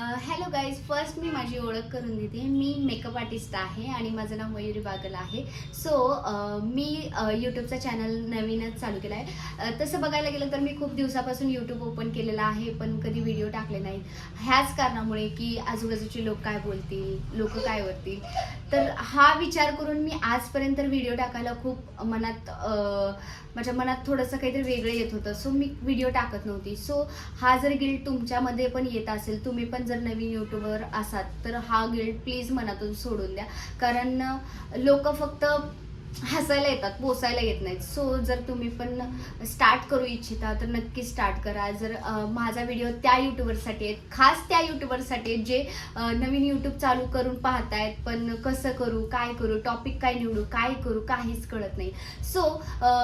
Hello guys, first मी माझी ओळख करून देते. मी मेकअप आर्टिस्ट आहे आणि माझं नाव मयुरी बागल आहे. मी यूट्यूबचा चॅनल नवीनच चालू केला आहे. तसं बघायला गेलं तर मी खूप दिवसापासून यूट्यूब ओपन केलेलं आहे, पण कधी व्हिडिओ टाकले नाहीत. ह्याच कारणामुळे की आजूबाजूचे लोक काय बोलतील, लोक काय करतील, तर हा विचार करून मी आजपर्यंत व्हिडिओ टाकायला खूप माझ्या मनात थोडंसं काहीतरी वेगळं येत होतं. सो मी व्हिडिओ टाकत नव्हती. सो हा जर गिल्ट तुमच्यामध्ये पण येत असेल, तुम्ही पण जर नवीन यूट्यूबर असाल, तर हा गिल्ट प्लीज मनातून सोडून द्या. कारण लोक फक्त हसायला येतात, पोसायला येत नाहीत. सो जर तुम्ही पण स्टार्ट करू इच्छिता तर नक्की स्टार्ट करा. जर माझा व्हिडिओ त्या यूट्यूबरसाठी आहेत, खास त्या यूट्यूबरसाठी आहेत जे नवीन यूट्यूब चालू करून पाहतायत, पण कसं करू, काय करू, टॉपिक काय निवडू, काय करू, काहीच कळत नाही. सो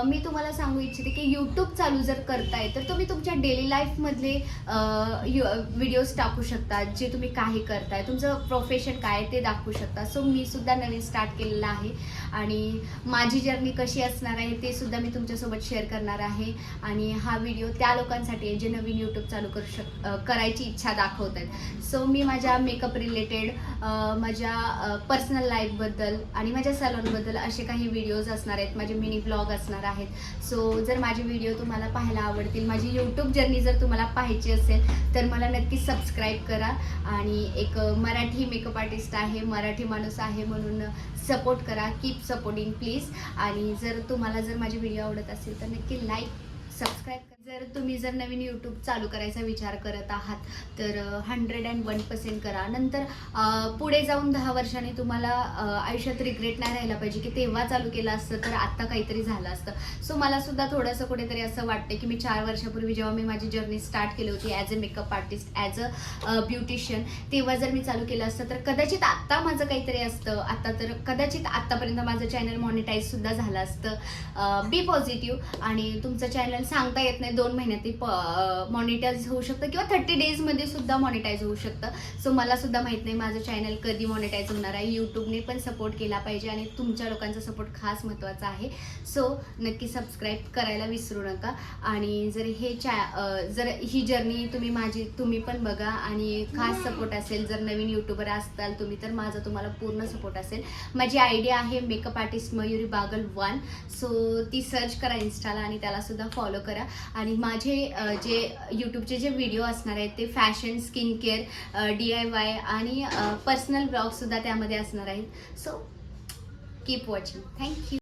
मी तुम्हाला सांगू इच्छिते की यूट्यूब चालू जर करताय तर तुम्ही तुमच्या डेली लाईफमधले व्हिडिओज टाकू शकता. जे तुम्ही काही करताय, तुमचं प्रोफेशन काय ते दाखवू शकता. सो मी सुद्धा नवीन स्टार्ट केलेलं आहे आणि माझी जर्नी कशी असणार आहे ते सुद्धा मी तुमच्यासोबत शेअर करणार आहे. आणि हा व्हिडिओ त्या लोकांसाठी आहे जे नवीन यूट्यूब चालू करायची इच्छा दाखवत आहेत. सो मी माझ्या मेकअप रिलेटेड, माझ्या पर्सनल लाईफबद्दल आणि माझ्या सॅलॉनबद्दल असे काही व्हिडिओज असणार आहेत, माझे मिनी ब्लॉग असणार आहेत. सो जर माझे व्हिडिओ तुम्हाला पाहायला आवडतील, माझी यूट्यूब जर्नी जर तुम्हाला पाहायची असेल तर मला नक्की सबस्क्राईब करा. आणि एक मराठी मेकअप आर्टिस्ट आहे, मराठी माणूस आहे म्हणून सपोर्ट करा. Keep supporting please. आणि जर तुम्हाला माझे व्हिडिओ आवडत असेल तर नक्की लाईक, सबस्क्राईब करा. तुम्ही जर नवीन यूट्यूब चालू करायचा विचार करत आहात तर 101% करा. नंतर पुढे जाऊन 10 वर्षांनी तुम्हाला आयुष्यात रिग्रेट नाही राहिला पाहिजे की तेव्हा चालू केलं असतं तर आत्ता काहीतरी झालं असतं. सो मला सुद्धा थोडंसं कुठेतरी असं वाटतं की मी 4 वर्षापूर्वी जेव्हा मी माझी जर्नी स्टार्ट केली होती as a makeup artist, as a beautician, तेव्हा जर मी चालू केलं असतं तर कदाचित आत्ता माझं काहीतरी असतं. आता तर कदाचित आत्तापर्यंत माझं चॅनल मॉनिटाईजसुद्धा झालं असतं. बी पॉझिटिव्ह. आणि तुमचं चॅनल सांगता येत नाही 2 महिन्यात ते मॉनिटाईज होऊ शकतं किंवा 30 डेजमध्ये सुद्धा मॉनिटाईज होऊ शकतं. सो मला सुद्धा माहीत नाही माझं चॅनल कधी मॉनिटाईज होणार आहे. यूट्यूबने पण सपोर्ट केला पाहिजे आणि तुमच्या लोकांचा सपोर्ट खास महत्त्वाचा आहे. सो नक्की सबस्क्राईब करायला विसरू नका. आणि जर ही जर्नी तुम्ही पण बघा आणि खास सपोर्ट असेल, जर नवीन यूट्यूबर असताल तुम्ही तर माझा तुम्हाला पूर्ण सपोर्ट असेल. माझी आयडिया आहे makeup artist Mayuri Bagal 1. So ती सर्च करा इन्स्टाला आणि त्याला सुद्धा फॉलो करा. आणि माझे जे यूट्यूबचे जे व्हिडिओ असणार आहेत ते फॅशन, स्किन केअर, DIY आणि पर्सनल ब्लॉगसुद्धा त्यामध्ये असणार आहेत. So keep watching. थँक्यू.